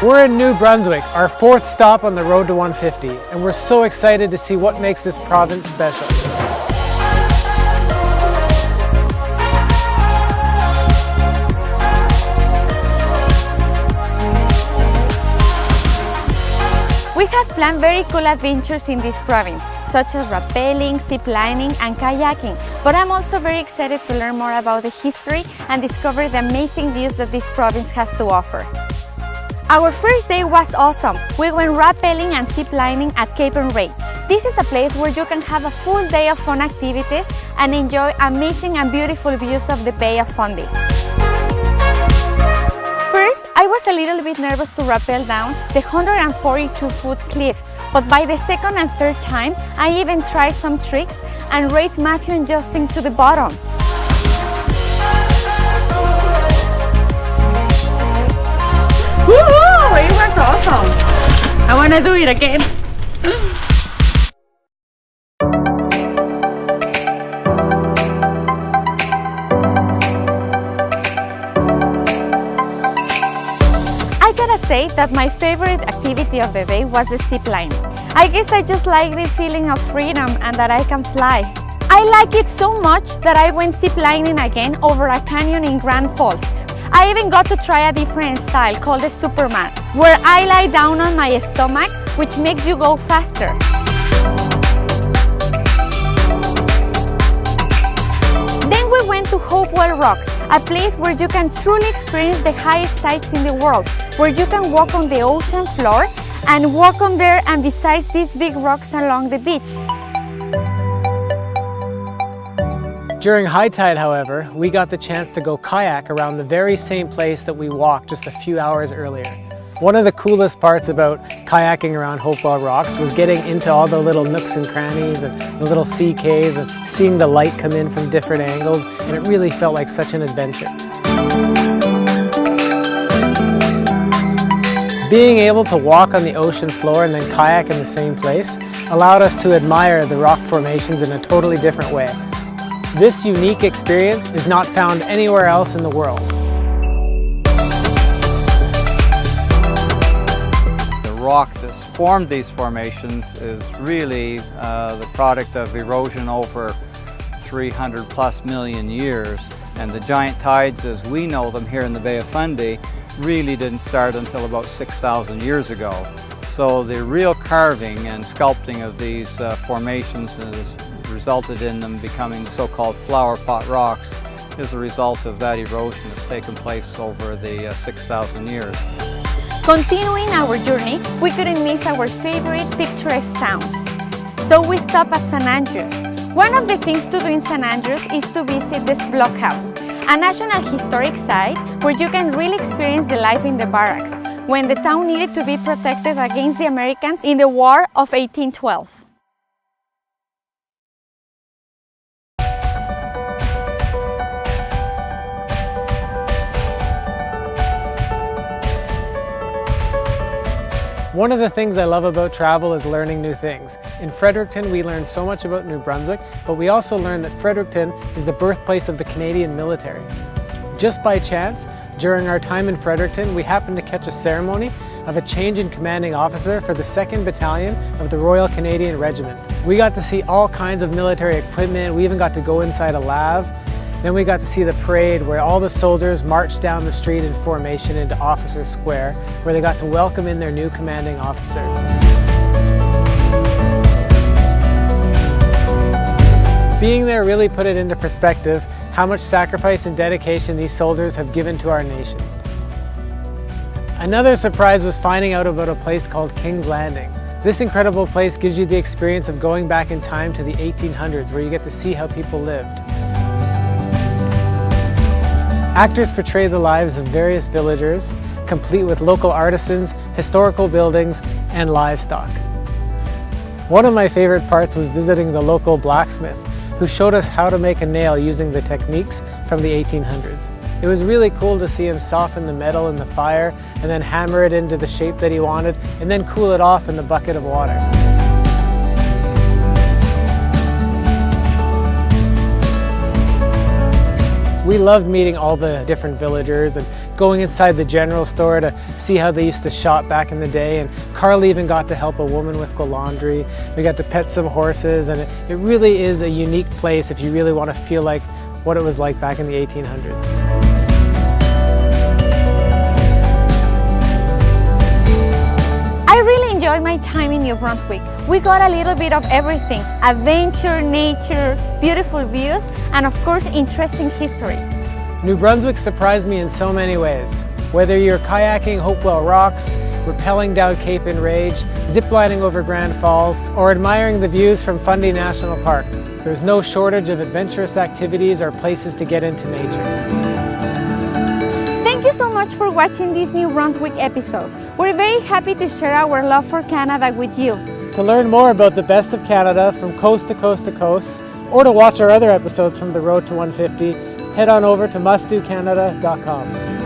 We're in New Brunswick, our 4th stop on the road to 150, and we're so excited to see what makes this province special. We have planned very cool adventures in this province, such as rappelling, ziplining, and kayaking, but I'm also very excited to learn more about the history and discover the amazing views that this province has to offer. Our first day was awesome. We went rappelling and ziplining at Cape and Range. This is a place where you can have a full day of fun activities and enjoy amazing and beautiful views of the Bay of Fundy. First, I was a little bit nervous to rappel down the 142-foot cliff, but by the second and third time, I even tried some tricks and raced Matthew and Justin to the bottom. Woohoo! It was awesome! I want to do it again. I gotta say that my favorite activity of the day was the zip line. I guess I just like the feeling of freedom and that I can fly. I like it so much that I went zip lining again over a canyon in Grand Falls. I even got to try a different style called the Superman, where I lie down on my stomach, which makes you go faster. Then we went to Hopewell Rocks, a place where you can truly experience the highest heights in the world, where you can walk on the ocean floor and walk on there and beside these big rocks along the beach. During high tide, however, we got the chance to go kayak around the very same place that we walked just a few hours earlier. One of the coolest parts about kayaking around Hopewell Rocks was getting into all the little nooks and crannies and the little sea caves and seeing the light come in from different angles, and it really felt like such an adventure. Being able to walk on the ocean floor and then kayak in the same place allowed us to admire the rock formations in a totally different way. This unique experience is not found anywhere else in the world. The rock that's formed these formations is really the product of erosion over 300 plus million years, and the giant tides as we know them here in the Bay of Fundy really didn't start until about 6,000 years ago. So the real carving and sculpting of these formations has resulted in them becoming the so-called flower pot rocks as a result of that erosion that's taken place over the 6,000 years. Continuing our journey, we couldn't miss our favorite picturesque towns. So we stopped at St. Andrews. One of the things to do in St. Andrews is to visit this blockhouse, a national historic site where you can really experience the life in the barracks when the town needed to be protected against the Americans in the War of 1812. One of the things I love about travel is learning new things. In Fredericton, we learned so much about New Brunswick, but we also learned that Fredericton is the birthplace of the Canadian military. Just by chance, during our time in Fredericton, we happened to catch a ceremony of a change in commanding officer for the 2nd Battalion of the Royal Canadian Regiment. We got to see all kinds of military equipment. We even got to go inside a lab. Then we got to see the parade where all the soldiers marched down the street in formation into Officers Square, where they got to welcome in their new commanding officer. Being there really put it into perspective how much sacrifice and dedication these soldiers have given to our nation. Another surprise was finding out about a place called King's Landing. This incredible place gives you the experience of going back in time to the 1800s, where you get to see how people lived. Actors portray the lives of various villagers, complete with local artisans, historical buildings, and livestock. One of my favorite parts was visiting the local blacksmith, who showed us how to make a nail using the techniques from the 1800s. It was really cool to see him soften the metal in the fire and then hammer it into the shape that he wanted and then cool it off in the bucket of water. We loved meeting all the different villagers and going inside the general store to see how they used to shop back in the day. And Carl even got to help a woman with laundry. We got to pet some horses, and it really is a unique place if you really want to feel like what it was like back in the 1800s. I really enjoyed my time in New Brunswick. We got a little bit of everything: adventure, nature, beautiful views, and of course, interesting history. New Brunswick surprised me in so many ways. Whether you're kayaking Hopewell Rocks, rappelling down Cape Enrage, ziplining over Grand Falls, or admiring the views from Fundy National Park, there's no shortage of adventurous activities or places to get into nature. Thank you so much for watching this New Brunswick episode. We're very happy to share our love for Canada with you. To learn more about the best of Canada from coast to coast to coast, or to watch our other episodes from the Road to 150, head on over to mustdocanada.com.